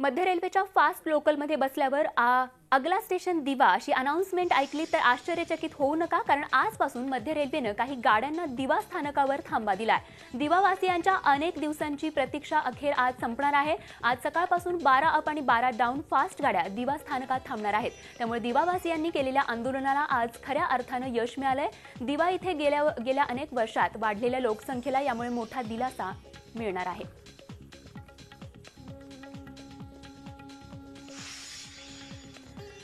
मध्य रेल्वेच्या फास्ट लोकलमध्ये बसल्यावर अगला स्टेशन दिवा अशी अनाउन्समेंट ऐकली तर आश्चर्यचकित होऊ नका, कारण आजपासून मध्य रेल्वेनं काही गाड्यांना दिवा स्थानकावर थांबा दिलाय। दिवावासियांच्या अनेक दिवसांची प्रतीक्षा अखेर आज संपणार आहे। आज सकाळपासून 12 अप आणि 12 डाऊन फास्ट गाड्या दिवा स्थानकात थांबणार आहेत। त्यामुळे दिवावासियांनी केलेल्या आंदोलनाला आज खऱ्या अर्थानं यश मिळालंय। दिवा इथे गेल्या अनेक वर्षात वाढलेल्या लोकसंख्येला यामुळे मोठा दिलासा मिळणार आहे।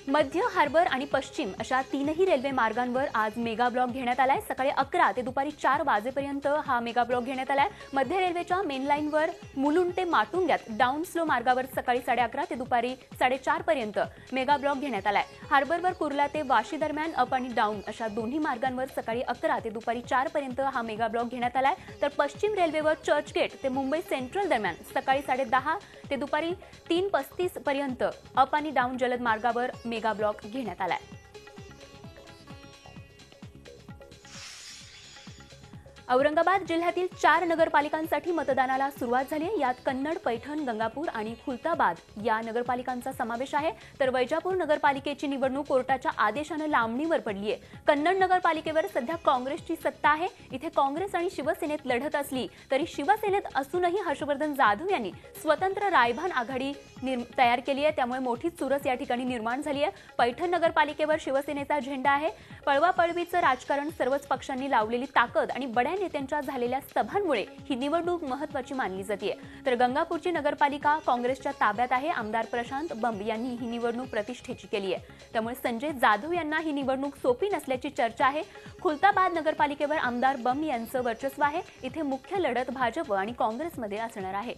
मध्य, हार्बर आणि पश्चिम अशा तीनही रेल्वे मार्गांवर आज मेगा ब्लॉक घेण्यात आलाय। सकाळी 11 ते दुपारी 4 वाजेपर्यंत हा मेगा ब्लॉक घेण्यात आलाय। मध्य रेल्वेच्या मेन लाईनवर मुलुंड ते माटुंग्यात डाऊन स्लो मार्गावर सकाळी 11:30 ते दुपारी 4:30 पर्यंत मेगा ब्लॉक घेण्यात आलाय। हार्बरवर कुर्ला ते वाशी दरम्यान अप आणि डाऊन अशा दोन्ही मार्गांवर सकाळी 11 ते दुपारी 4 पर्यंत हा मेगा ब्लॉक घेण्यात आलाय। तर पश्चिम रेल्वेवर चर्चगेट ते मुंबई सेंट्रल दरम्यान सकाळी 10:30 ते दुपारी 3:35 पर्यंत अप आणि डाऊन जलद मार्गावर मेगा ब्लॉक घेण्यात आलाय। औरंगाबाद जिल्ह्यातील 4 नगरपालिकांसाठी मतदानाला सुरुवात झाली आहे। यात कन्नड, पैठण, गंगापूर आणि खुलताबाद या नगरपालिकांचा समावेश आहे। तर वैजापूर नगरपालिकेची निवडणूक कोर्टाच्या आदेशानं लांबणीवर पडली आहे। कन्नड नगरपालिकेवर सध्या काँग्रेसची सत्ता आहे। इथे काँग्रेस आणि शिवसेनेत लढत असली तरी शिवसेनेत असूनही हर्षवर्धन जाधव यांनी स्वतंत्र रायभान आघाडी तयार केली आहे। त्यामुळे मोठी चुरस या ठिकाणी निर्माण झाली आहे। पैठण नगरपालिकेवर शिवसेनेचा झेंडा आहे। पळवापळवीचं राजकारण, सर्वच पक्षांनी लावलेली ताकद आणि बड्या नेत्यांच्या झालेल्या सभांमुळे ही निवडणूक महत्त्वाची मानली जाते। तर गंगापूरची नगरपालिका काँग्रेसच्या ताब्यात आहे। आमदार प्रशांत बंब यांनी ही निवडणूक प्रतिष्ठेची केली आहे। त्यामुळे संजय जाधव यांना ही निवडणूक सोपी नसल्याची चर्चा आहे। खुलताबाद नगरपालिकेवर आमदार बंब यांचं वर्चस्व आहे। इथे मुख्य लढत भाजप आणि काँग्रेसमध्ये असणार आहे।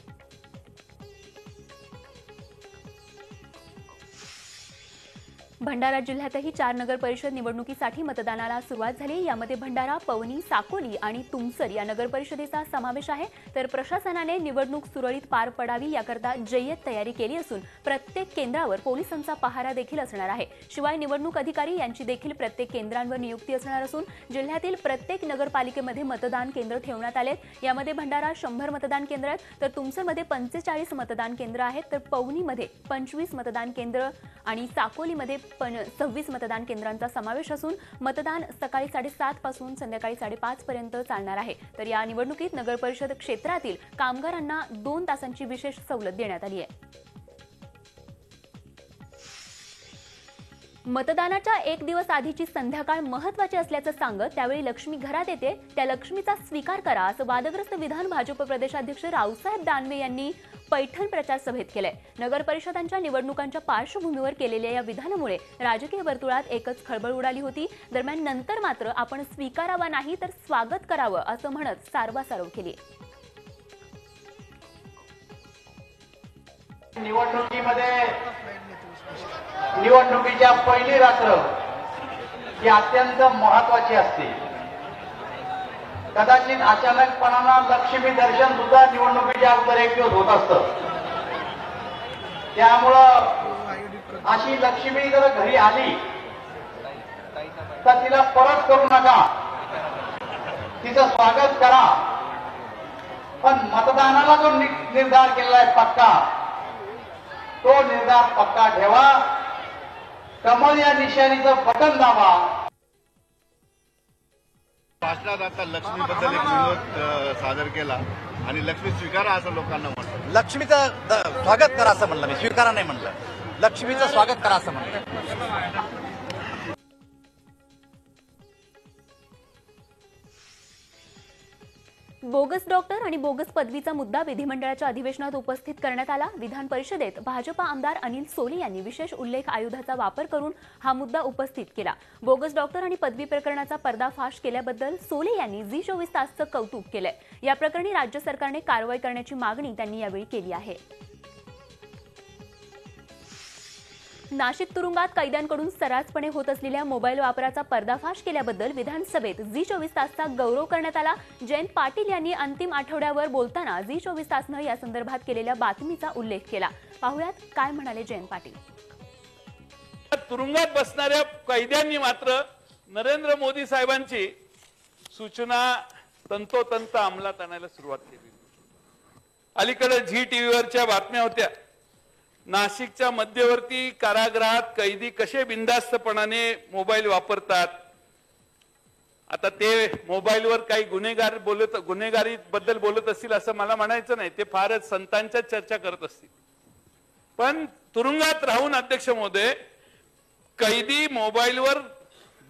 भंडारा जिल्ह्यातही 4 नगर परिषद निवडणुकीसाठी मतदानाला सुरुवात झाली। यामध्ये भंडारा, पवनी, साकोली आणि तुमसर या नगर परिषदेचा समावेश आहे। तर प्रशासनाने निवडणूक सुरळीत पार पडावी याकरता जय्यत तयारी केली असून प्रत्येक केंद्रावर पोलिसांचा पहारा देखील असणार आहे। शिवाय निवडणूक अधिकारी यांची देखील प्रत्येक केंद्रांवर नियुक्ती असणार असून जिल्ह्यातील प्रत्येक नगरपालिकेमध्ये मतदान केंद्र ठेवण्यात आलेत। यामध्ये भंडारा 100 मतदान केंद्र आहेत, तर तुमसरमध्ये 45 मतदान केंद्र आहेत, तर पवनीमध्ये 25 मतदान केंद्र आणि साकोलीमध्ये 26 मतदान केंद्रांचा समावेश असून मतदान सकाळी 7:30 पासून संध्याकाळी 5:30 पर्यंत चालणार आहे। तर या निवडणुकीत नगर परिषद क्षेत्रातील कामगारांना 2 तासांची विशेष सवलत देण्यात आली आहे। मतदानाच्या 1 दिवस आधीची संध्याकाळ महत्त्वाची असल्याचं सांगत त्यावेळी लक्ष्मी घरात येते, त्या लक्ष्मीचा स्वीकार करा असं वादग्रस्त विधान भाजप प्रदेशाध्यक्ष रावसाहेब दानवे यांनी पैठण प्रचार सभेत केलंय। नगर परिषदांच्या निवडणुकांच्या पार्श्वभूमीवर केलेल्या या विधानामुळे राजकीय वर्तुळात एकच खळबळ उडाली होती। दरम्यान नंतर मात्र आपण स्वीकारावा नाही तर स्वागत करावं असं म्हणत सारवासारव केली। निवडणुकीच्या पहिली रात्र ही अत्यंत महत्त्वाची असते। कदाचित अचानकपणानं लक्ष्मी दर्शन सुद्धा निवडणुकीच्या अगोदर एक दिवस होत असतं। त्यामुळं अशी लक्ष्मी जर घरी आली तर तिला परत करू नका, तिचं स्वागत करा। पण मतदानाला जो निर्धार केलेला आहे पक्का, तो निर्धार पक्का ठेवा। कमल या निशाणीचं बटन दाबा। भाषणात आता लक्ष्मीबद्दल एक विनोद सादर केला आणि लक्ष्मी स्वीकारा असं लोकांना म्हणलं। लक्ष्मीचं स्वागत करा असं म्हणलं मी, स्वीकारा नाही म्हणलं, लक्ष्मीचं स्वागत करा असं म्हणलं। बोगस डॉक्टर आणि बोगस पदवीचा मुद्दा विधिमंडळाच्या अधिवेशनात उपस्थित करण्यात आला। विधान परिषदेत भाजपा आमदार अनिल सोले यांनी विशेष उल्लेख आयुधाचा वापर करून हा मुद्दा उपस्थित केला। बोगस डॉक्टर आणि पदवी प्रकरणाचा पर्दाफाश केल्याबद्दल सोले यांनी झी24 तासचं कौतुक केलंय। या प्रकरणी राज्य सरकारने कारवाई करण्याची मागणी त्यांनी यावेळी केली आहे। नाशिक तुरुंगात कैद्यांकडून सर्रासपणे होत असलेल्या मोबाईल वापराचा पर्दाफाश केल्याबद्दल विधानसभेत झी24 तासचा गौरव करण्यात आला। जयंत पाटील यांनी अंतिम आठवड्यावर बोलताना झी24 तासनं या संदर्भात केलेल्या बातमीचा उल्लेख केला। पाहुयात काय म्हणाले जयंत पाटील। तुरुंगात बसणाऱ्या कैद्यांनी मात्र नरेंद्र मोदी साहेबांची सूचना तंतोतंत अंमलात आणायला सुरुवात केली। अलीकडे झी टीव्हीवरच्या बातम्या होत्या नाशिकच्या मध्यवर्ती कारागृहात कैदी कसे बिनधास्तपणाने मोबाईल वापरतात. आता ते मोबाईलवर काही गुन्हेगारी बद्दल बोलत असतील असं मला म्हणायचं नाही, ते फारच संतांच्या चर्चा करत असतील. पण तुरुंगात राहून अध्यक्ष महोदय कैदी मोबाईलवर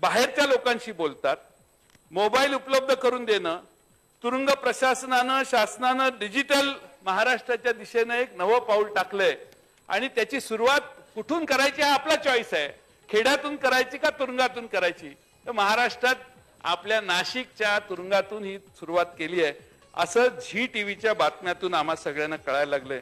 बाहेरच्या लोकांशी बोलतात. मोबाईल उपलब्ध करून देणं, तुरुंग प्रशासनानं शासनानं डिजिटल महाराष्ट्राच्या दिशेने एक नवं पाऊल टाकलंय आणि त्याची सुरुवात कुठून करायची हा आपला चॉईस आहे. खेड्यातून करायची का तुरुंगातून करायची. तर महाराष्ट्रात आपल्या नाशिकच्या तुरुंगातून ही सुरुवात केली आहे असं झी टीव्हीच्या बातम्यातून आम्हा सगळ्यांना कळायला लागलंय.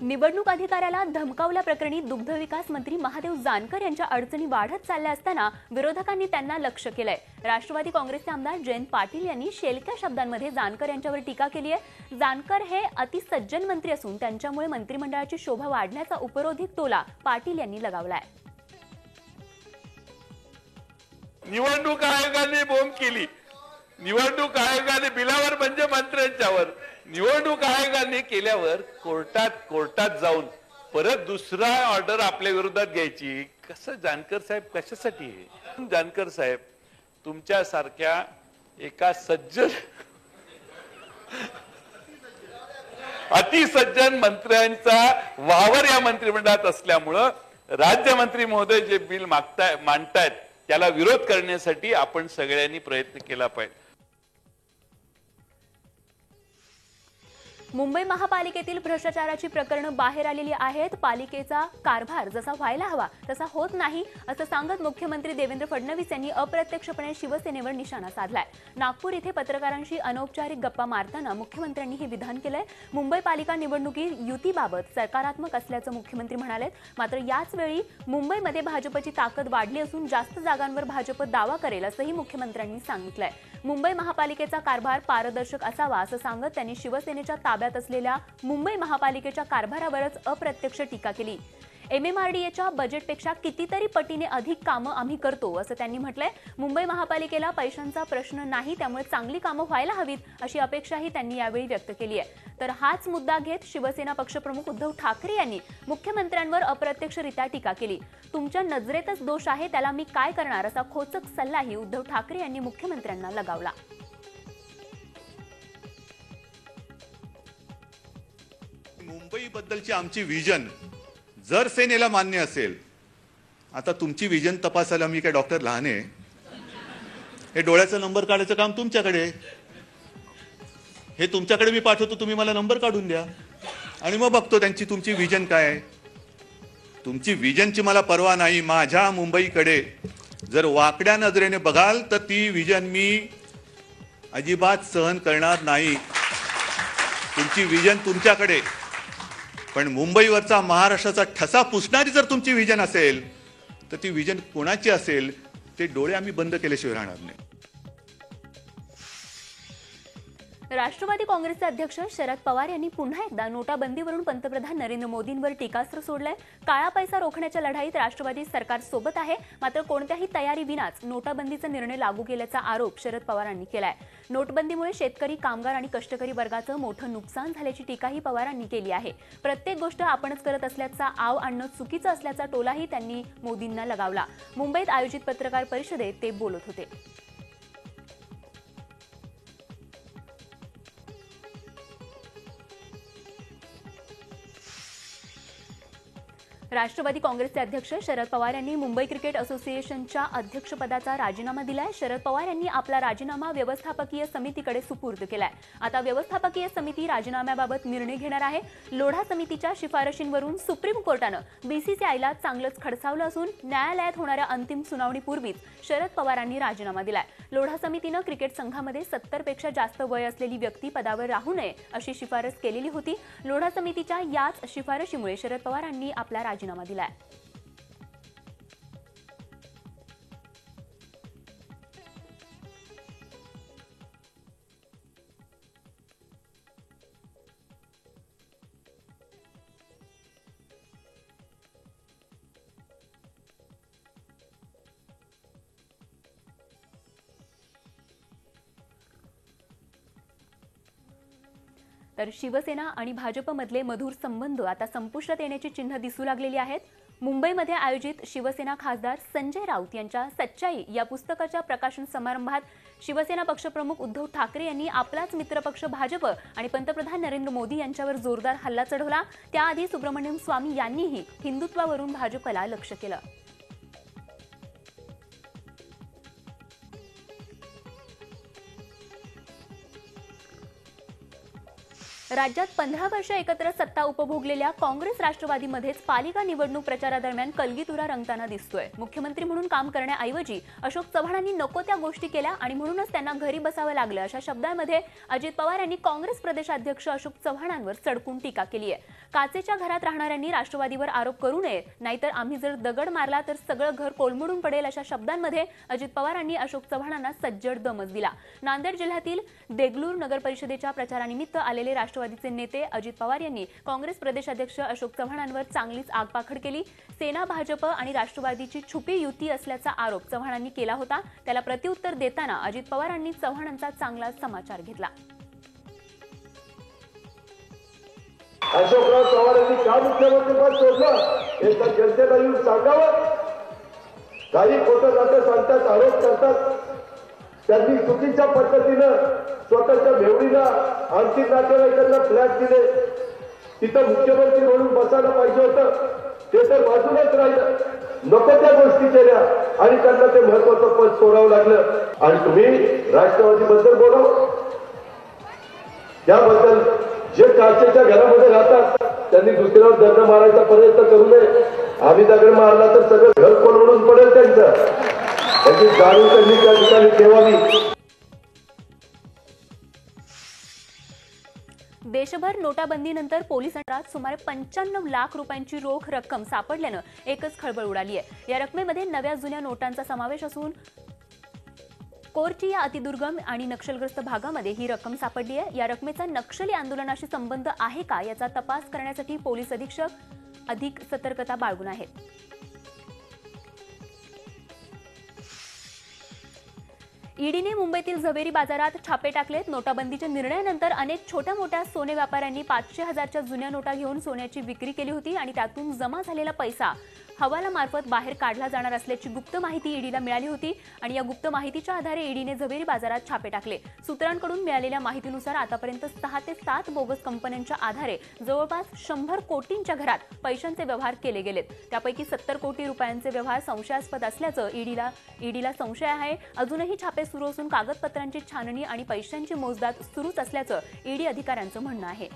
निवडणूक अधिकाऱ्याला धमकावल्याप्रकरणी दुग्ध विकास मंत्री महादेव जानकर यांच्या अडचणी वाढत चालल्या असताना विरोधकांनी त्यांना लक्ष केलंय. राष्ट्रवादी काँग्रेसचे आमदार जयंत पाटील यांनी शेलक्या शब्दांमध्ये जानकर यांच्यावर टीका केली आहे. जानकर हे अतिसज्जन मंत्री असून त्यांच्यामुळे मंत्रिमंडळाची शोभा वाढण्याचा उपरोधिक टोला पाटील यांनी लगावलाय. निवडणूक आयोगाने बोंब केली. निवडणूक आयोगाने बिलावर म्हणजे मंत्र्यांच्यावर. निवडणूक आयोगाने केल्यावर कोर्टात जाऊन परत दुसरा ऑर्डर आपल्या विरोधात घ्यायची. कसं जानकर साहेब कशासाठी आहे. जानकर साहेब तुमच्यासारख्या एका अतिसज्जन मंत्र्यांचा वावर या मंत्रिमंडळात असल्यामुळं राज्यमंत्री महोदय जे बिल मांडतायत त्याला विरोध करण्यासाठी आपण सगळ्यांनी प्रयत्न केला पाहिजे. मुंबई महापालिकेतील भ्रष्टाचाराची प्रकरणं बाहेर आलेली आहेत. पालिकेचा कारभार जसा व्हायला हवा तसा होत नाही असं सांगत मुख्यमंत्री देवेंद्र फडणवीस यांनी अप्रत्यक्षपणे शिवसेनेवर निशाणा साधलाय. नागपूर इथे पत्रकारांशी अनौपचारिक गप्पा मारताना मुख्यमंत्र्यांनी हे विधान केलंय. मुंबई पालिका निवडणुकीत युतीबाबत सकारात्मक असल्याचं मुख्यमंत्री म्हणालेत. मात्र याच वेळी मुंबईमध्ये भाजपची ताकद वाढली असून जास्त जागांवर भाजप दावा करेल असंही मुख्यमंत्र्यांनी सांगितलंय. मुंबई महापालिकेचा कारभार पारदर्शक असावा असं सांगत त्यांनी शिवसेनेच्या ताब्यात असलेल्या मुंबई महापालिकेच्या कारभारावरच अप्रत्यक्ष टीका केली. MMRDAच्या बजेटपेक्षा कितीतरी पटीने अधिक कामं आम्ही करतो असं त्यांनी म्हटलंय. मुंबई महापालिकेला पैशांचा प्रश्न नाही, त्यामुळे चांगली कामं व्हायला हवीत अशी अपेक्षाही त्यांनी यावेळी व्यक्त केली आहे. तर हाच मुद्दा घेत शिवसेना पक्षप्रमुख उद्धव ठाकरे यांनी मुख्यमंत्र्यांवर अप्रत्यक्षरित्या टीका केली. तुमच्या नजरेतच दोष आहे, त्याला मी काय करणार असा खोचक सल्लाही उद्धव ठाकरे यांनी मुख्यमंत्र्यांना लगावला. मुंबई बद्दलची आमची विजन जर सेनेला मान्य असेल, आता तुमची विजन तपासायला मी काय डॉक्टर लहान आहे. हे डोळ्याचा नंबर काढायचं काम तुमच्याकडे. हे तुमच्याकडे मी पाठवतो, तुम्ही मला नंबर काढून द्या आणि मग बघतो त्यांची तुमची विजन काय आहे. तुमची विजनची मला पर्वा नाही. माझ्या मुंबईकडे जर वाकड्या नजरेने बघाल तर ती विजन मी अजिबात सहन करणार नाही. तुमची विजन तुमच्याकडे, पण मुंबईवरचा महाराष्ट्राचा ठसा पुसणारी जर तुमची विजन असेल तर ती विजन कोणाची असेल ते डोळे आम्ही बंद केल्याशिवाय राहणार नाही. राष्ट्रवादी काँग्रेसचे अध्यक्ष शरद पवार यांनी पुन्हा एकदा नोटाबंदीवरून पंतप्रधान नरेंद्र मोदींवर टीकास्त्र सोडलंय. काळा पैसा रोखण्याच्या लढाईत राष्ट्रवादी सरकार सोबत आहे, मात्र कोणत्याही तयारी विनाच नोटाबंदीचा निर्णय लागू केल्याचा आरोप शरद पवारांनी केलाय. नोटबंदीमुळे शेतकरी, कामगार आणि कष्टकरी वर्गाचं मोठं नुकसान झाल्याची टीकाही पवारांनी केली आहे. प्रत्येक गोष्ट आपणच करत असल्याचा आव आणणं चुकीचं असल्याचा टोलाही त्यांनी मोदींना लगावला. मुंबईत आयोजित पत्रकार परिषदेत ते बोलत होते. राष्ट्रवादी काँग्रेसचे अध्यक्ष शरद पवार यांनी मुंबई क्रिकेट असोसिएशनच्या अध्यक्षपदाचा राजीनामा दिलाय. शरद पवार यांनी आपला राजीनामा व्यवस्थापकीय समितीकडे सुपूर्द केलाय. आता व्यवस्थापकीय समिती राजीनाम्याबाबत निर्णय घेणार आहे. लोढा समितीच्या शिफारशींवरून सुप्रीम कोर्टानं BCCIला चांगलंच खडसावलं असून न्यायालयात होणाऱ्या अंतिम सुनावणीपूर्वीच शरद पवारांनी राजीनामा दिलाय. लोढा समितीनं क्रिकेट संघामध्ये 70 पेक्षा जास्त वय असलेली व्यक्ती पदावर राहू नये अशी शिफारस केलेली होती. लोढा समितीच्या याच शिफारशीमुळे शरद पवारांनी आपला राजीनामा दिलाय. तर शिवसेना आणि भाजपमधले मधुर संबंध आता संपुष्टात येण्याची चिन्ह दिसू लागलेली आहेत. मुंबईमध्ये आयोजित शिवसेना खासदार संजय राऊत यांच्या सच्चाई या पुस्तकाच्या प्रकाशन समारंभात शिवसेना पक्षप्रमुख उद्धव ठाकरे यांनी आपलाच मित्रपक्ष भाजप आणि पंतप्रधान नरेंद्र मोदी यांच्यावर जोरदार हल्ला चढवला. त्याआधी सुब्रमण्यम स्वामी यांनीही हिंदुत्वावरून भाजपला लक्ष्य केलं. राज्यात 15 वर्ष एकत्र सत्ता उपभोगलेल्या काँग्रेस राष्ट्रवादीमध्येच पालिका निवडणूक प्रचारादरम्यान कलगीतुरा रंगताना दिसतोय. मुख्यमंत्री म्हणून काम करण्याऐवजी अशोक चव्हाणांनी नको त्या गोष्टी केल्या आणि म्हणूनच त्यांना घरी बसावं लागलं, अशा शब्दांमध्ये अजित पवार यांनी काँग्रेस प्रदेशाध्यक्ष अशोक चव्हाणांवर सडकून टीका केली आहे. काचेच्या घरात राहणाऱ्यांनी राष्ट्रवादीवर आरोप करू नये, नाहीतर आम्ही जर दगड मारला तर सगळं घर कोलमडून पडेल, अशा शब्दांमध्ये अजित पवारांनी अशोक चव्हाणांना सज्जड दमच दिला. नांदेड जिल्ह्यातील देगलूर नगर परिषदेच्या प्रचारानिमित्त आलेले राष्ट्रवादीचे नेते अजित पवार यांनी काँग्रेस प्रदेशाध्यक्ष अशोक चव्हाणांवर चांगलीच आगपाखड केली. सेना, भाजप आणि राष्ट्रवादीची छुपी युती असल्याचा आरोप चव्हाणांनी केला होता. त्याला प्रत्युत्तर देताना अजित पवारांनी चव्हाणांचा चांगला समाचार घेतला. अशोकराव चव्हाणांनी का मुख्यमंत्रीपद सोडलं हे तर जनतेला येऊन सांगावं. काही खोटं नाटं सांगतात, आरोप करतात. त्यांनी चुकीच्या पद्धतीनं स्वतःच्या भेवडीला आणखी नातेवाईकांना फ्लॅट दिले. तिथं मुख्यमंत्री म्हणून बसायला पाहिजे होतं, ते तर बाजूलाच राहिलं. नको त्या गोष्टी केल्या आणि त्यांना ते महत्वाचं पद सोडावं लागलं. आणि तुम्ही राष्ट्रवादीबद्दल बोलावं, त्याबद्दल जे काचेच्या घरामध्ये राहतात त्यांनी दुसऱ्यावर दगड मारायचा प्रयत्न करू नये. आम्ही दगड मारला तर सगळं घर कोलमडून पडेल त्यांचं. त्याची जाणीव त्यांनी त्या ठिकाणी ठेवावी. देशभर नोटाबंदीनंतर पोलिसांत सुमारे 95 लाख रुपयांची रोख रक्कम सापडल्यानं एकच खळबळ उडाली आहे. या रकमेमध्ये नव्या जुन्या नोटांचा समावेश असून कोरची या अतिदुर्गम आणि नक्षलग्रस्त भागामध्ये ही रक्कम सापडली आहे. या रकमेचा नक्षली आंदोलनाशी संबंध आहे का याचा तपास करण्यासाठी पोलीस अधीक्षक अधिक सतर्कता बाळगून आहेत. ईडीने मुंबईतील झवेरी बाजारात छापे टाकलेत. नोटाबंदीच्या निर्णयानंतर अनेक छोट्या मोठ्या सोने व्यापाऱ्यांनी 500,000च्या जुन्या नोटा घेऊन सोन्याची विक्री केली होती आणि त्यातून जमा झालेला पैसा हवालामार्फत बाहेर काढला जाणार असल्याची गुप्त माहिती ईडीला मिळाली होती आणि या गुप्त माहितीच्या आधारे ईडीने झवेरी बाजारात छापे टाकले. सूत्रांकडून मिळालेल्या माहितीनुसार आतापर्यंत 6 ते 7 बोगस कंपन्यांच्या आधारे जवळपास 100 कोटींच्या घरात पैशांचे व्यवहार केले गेलेत. त्यापैकी 70 कोटी रुपयांचे व्यवहार संशयास्पद असल्याचं ईडीला संशय आहे. अजूनही छापे सुरू असून कागदपत्रांची छाननी आणि पैशांची मोजदाद सुरूच असल्याचं ईडी अधिकाऱ्यांचं म्हणणं आहे.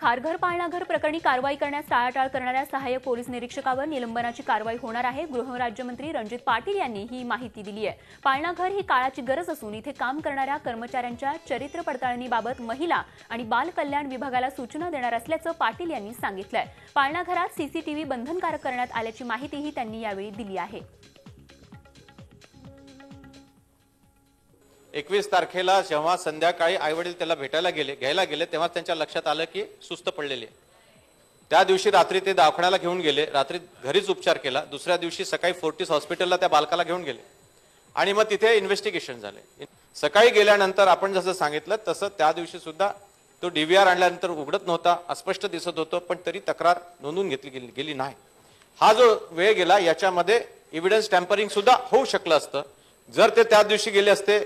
खारघर पाळणाघर प्रकरणी कारवाई करण्यास टाळाटाळ करणाऱ्या सहाय्यक पोलीस निरीक्षकावर निलंबनाची कारवाई होणार आहे. गृहराज्यमंत्री रणजित पाटील यांनी ही माहिती दिली आहे. पाळणाघर ही काळाची गरज असून इथे काम करणाऱ्या कर्मचाऱ्यांच्या चरित्र पडताळणीबाबत महिला आणि बाल कल्याण विभागाला सूचना देणार असल्याचं पाटील यांनी सांगितलंय. पाळणाघरात सीसीटीव्ही बंधनकारक करण्यात आल्याची माहितीही त्यांनी यावेळी दिली आहे. 21 तारखेला जेव्हा संध्याकाळी आईवडील त्याला घ्यायला गेले तेव्हा त्यांच्या लक्षात आलं की सुस्त पडलेली आहे. त्या दिवशी रात्री ते दवाखान्याला घेऊन गेले, रात्री घरीच उपचार केला. दुसऱ्या दिवशी सकाळी फोर्टिस हॉस्पिटलला त्या बालकाला घेऊन गेले आणि मग तिथे इन्व्हेस्टिगेशन झाले. सकाळी गेल्यानंतर आपण जसं सांगितलं तसं त्या दिवशी सुद्धा तो डीव्हीआर आणल्यानंतर उघडत नव्हता, अस्पष्ट दिसत होतं, पण तरी तक्रार नोंदवून घेतली गेली नाही. हा जो वेळ गेला याच्यामध्ये एव्हिडन्स टॅम्परिंग सुद्धा होऊ शकलं असतं. जर ते त्या दिवशी गेले असते,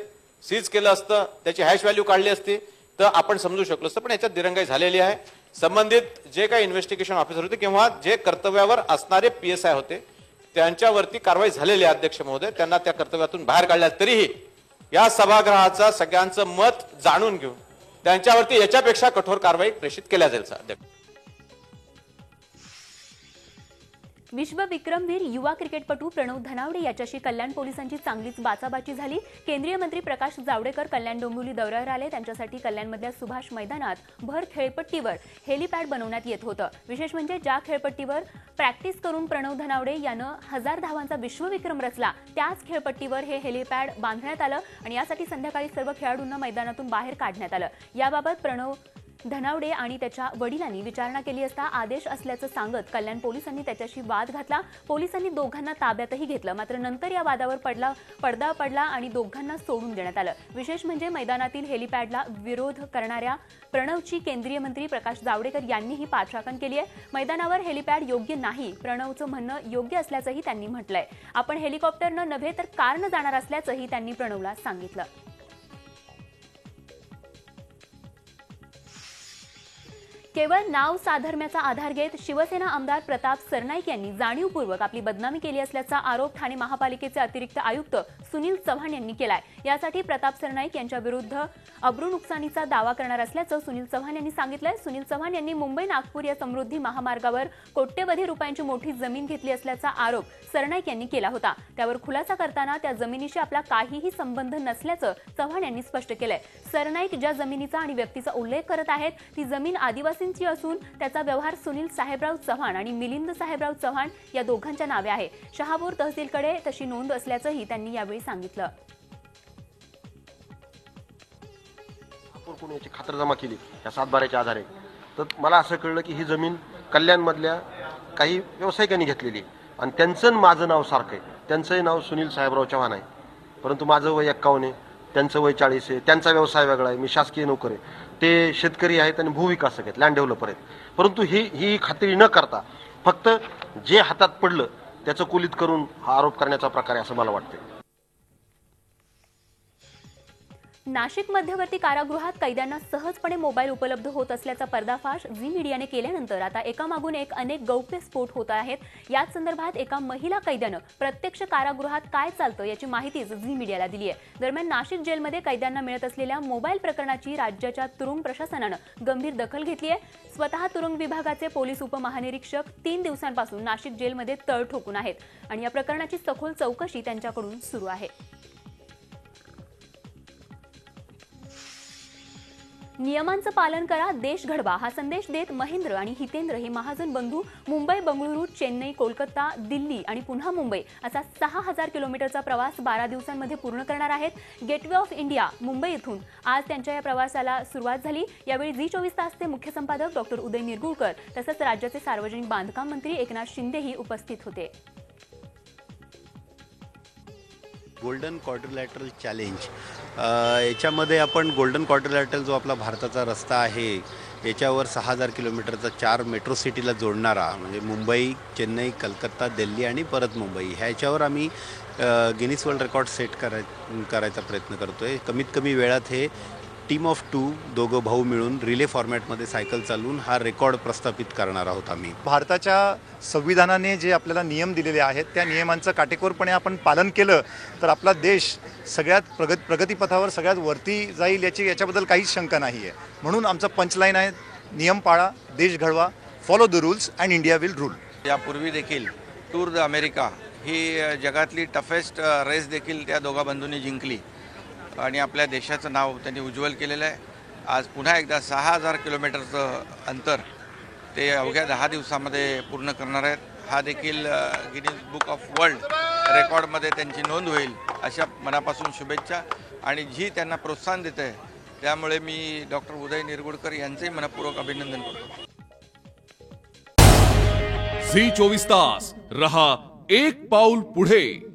सीज केलं असतं, त्याची हॅश व्हॅल्यू काढली असती तर आपण समजू शकलो असतं. पण याच्यात दिरंगाई झालेली आहे. संबंधित जे काही इन्व्हेस्टिगेशन ऑफिसर होते किंवा जे कर्तव्यावर असणारे PSI होते त्यांच्यावरती कारवाई झालेली आहे. अध्यक्ष महोदय, त्यांना त्या कर्तव्यातून बाहेर काढल्या. तरीही या सभागृहाचा सगळ्यांचं मत जाणून घेऊन त्यांच्यावरती याच्यापेक्षा कठोर कारवाई प्रेषित केल्या जाईल. अध्यक्ष, विश्व विक्रमवीर युवा क्रिकेटपटू प्रणव धनावडे याच्याशी कल्याण पोलिसांची चांगलीच बाचाबाची झाली. केंद्रीय मंत्री प्रकाश जावडेकर कल्याण डोंबिवली दौऱ्यावर आले. त्यांच्यासाठी कल्याणमधल्या सुभाष मैदानात भर खेळपट्टीवर हेलिपॅड बनवण्यात येत होतं. विशेष म्हणजे ज्या खेळपट्टीवर प्रॅक्टिस करून प्रणव धनावडे यानं 1000 धावांचा विश्वविक्रम रचला त्याच खेळपट्टीवर हे हेलिपॅड बांधण्यात आलं आणि यासाठी संध्याकाळी सर्व खेळाडूंना मैदानातून बाहेर काढण्यात आलं. याबाबत प्रणव धनावडे आणि त्याच्या वडिलांनी विचारणा केली असता आदेश असल्याचं सांगत कल्याण पोलिसांनी त्याच्याशी वाद घातला. पोलिसांनी दोघांना ताब्यातही घेतलं. मात्र नंतर या वादावर पडदा पडला आणि दोघांना सोडून देण्यात आलं. विशेष म्हणजे मैदानातील हेलिपॅडला विरोध करणाऱ्या प्रणवची केंद्रीय मंत्री प्रकाश जावडेकर यांनीही पाठराखण केली आहे. मैदानावर हेलिपॅड योग्य नाही, प्रणवचं म्हणणं योग्य असल्याचंही त्यांनी म्हटलंय. आपण हेलिकॉप्टरनं नव्हे तर कारनं जाणार असल्याचंही त्यांनी प्रणवला सांगितलं. केवळ नाव साधर्म्याचा आधार घेत शिवसेना आमदार प्रताप सरनाईक यांनी जाणीवपूर्वक आपली बदनामी केली असल्याचा आरोप ठाणे महापालिकेचे अतिरिक्त आयुक्त सुनील चव्हाण यांनी केलाय. यासाठी प्रताप सरनाईक यांच्या विरुद्ध अब्रू नुकसानीचा दावा करणार असल्याचं सुनील चव्हाण यांनी सांगितलंय. सुनील चव्हाण यांनी मुंबई नागपूर या समृद्धी महामार्गावर कोट्यवधी रुपयांची मोठी जमीन घेतली असल्याचा आरोप सरनाईक यांनी केला होता. त्यावर खुलासा करताना त्या जमिनीशी आपला काहीही संबंध नसल्याचं चव्हाण यांनी स्पष्ट केलंय. सरनाईक ज्या जमिनीचा आणि व्यक्तीचा उल्लेख करत आहेत ती जमीन आदिवासींची असून त्याचा व्यवहार सुनील साहेबराव चव्हाण आणि मिलिंद साहेबराव चव्हाण या दोघांच्या नावे आहे. शहापूर तहसीलकडे तशी नोंद असल्याचंही त्यांनी यावेळी सांगितलं. कोणी याची खातरजमा केली या 7/12च्या आधारे, तर मला असं कळलं की ही जमीन कल्याणमधल्या काही व्यावसायिकांनी घेतलेली आणि त्यांचं माझं नाव सारखं आहे. त्यांचंही नाव सुनील साहेबराव चव्हाण आहे, परंतु माझं वय 51 आहे, त्यांचं वय 40 आहे. त्यांचा व्यवसाय वेगळा आहे, मी शासकीय नोकर आहे. ते शेतकरी आहेत आणि भूविकासक आहेत, लँड डेव्हलपर आहेत. परंतु ही खात्री न करता फक्त जे हातात पडलं त्याचं कुलीत करून हा आरोप करण्याचा प्रकार आहे असं मला वाटतं. नाशिक मध्यवर्ती कारागृहात कैद्यांना सहजपणे मोबाईल उपलब्ध होत असल्याचा पर्दाफाश झी मीडियाने केल्यानंतर आता एकामागून एक अनेक गौप्यस्फोट होत आहेत. याच संदर्भात एका महिला कैद्यानं प्रत्यक्ष कारागृहात काय चालतं याची माहितीच झी मीडियाला दिली आहे. दरम्यान नाशिक जेलमध्ये कैद्यांना मिळत असलेल्या मोबाईल प्रकरणाची राज्याच्या तुरुंग प्रशासनानं गंभीर दखल घेतली आहे. स्वतः तुरुंग विभागाचे पोलीस उपमहानिरीक्षक 3 दिवसांपासून नाशिक जेलमध्ये तळ ठोकून आहेत आणि या प्रकरणाची सखोल चौकशी त्यांच्याकडून सुरू आहे. नियमांचं पालन करा, देश घडवा हा संदेश देत महेंद्र आणि हितेंद्र हे महाजन बंधू मुंबई, बंगळुरू, चेन्नई, कोलकाता, दिल्ली आणि पुन्हा मुंबई असा 6000 किलोमीटरचा प्रवास 12 दिवसांमध्ये पूर्ण करणार आहेत. गेटवे ऑफ इंडिया मुंबई येथून आज त्यांच्या या प्रवासाला सुरुवात झाली. यावेळी झी 24 तासचे मुख्य संपादक डॉक्टर उदय निरगुळकर तसंच राज्याचे सार्वजनिक बांधकाम मंत्री एकनाथ शिंदेही उपस्थित होते. गोल्डन क्वाड्रिलॅटरल चॅलेंज याच्यामध्ये आपण गोल्डन क्वाड्रिलॅटरल जो आपला भारताचा रस्ता आहे याच्यावर 6000 किलोमीटरचा 4 मेट्रो सिटीला जोडणारा म्हणजे मुंबई, चेन्नई, कलकत्ता, दिल्ली आणि परत मुंबई ह्याच्यावर आम्ही गिनीज वर्ल्ड रेकॉर्ड सेट करायचा प्रयत्न करतो आहे. कमीत कमी वेळात हे टीम ऑफ 2 दोघं भाऊ मिळून रिले फॉर्मॅटमध्ये सायकल चालवून हा रेकॉर्ड प्रस्थापित करणार आहोत आम्ही. भारताच्या संविधानाने जे आपल्याला नियम दिलेले आहेत त्या नियमांचं काटेकोरपणे आपण पालन केलं तर आपला देश सगळ्यात प्रगतीपथावर सगळ्यात वरती जाईल याच्याबद्दल काहीच शंका नाही आहे. म्हणून आमचं पंचलाईन आहे, नियम पाळा, देश घडवा, follow the rules and India will rule. यापूर्वी देखील टूर द अमेरिका ही जगातली टफेस्ट रेस देखील त्या दोघा बंधूंनी जिंकली आणि आपल्या देशाचं नाव त्यांनी उज्ज्वल केलेलं आहे. आज पुन्हा एकदा 6000 किलोमीटरचं अंतर ते अवघ्या 10 दिवसामध्ये पूर्ण करणार आहेत. हा देखील गिनीज बुक ऑफ वर्ल्ड रेकॉर्डमध्ये त्यांची नोंद होईल अशा मनापासून शुभेच्छा. आणि जी त्यांना प्रोत्साहन देत आहे त्यामुळे मी डॉक्टर उदय निरगुळकर यांचंही मनपूर्वक अभिनंदन करतो. झी 24 तास रहा एक पाऊल पुढे.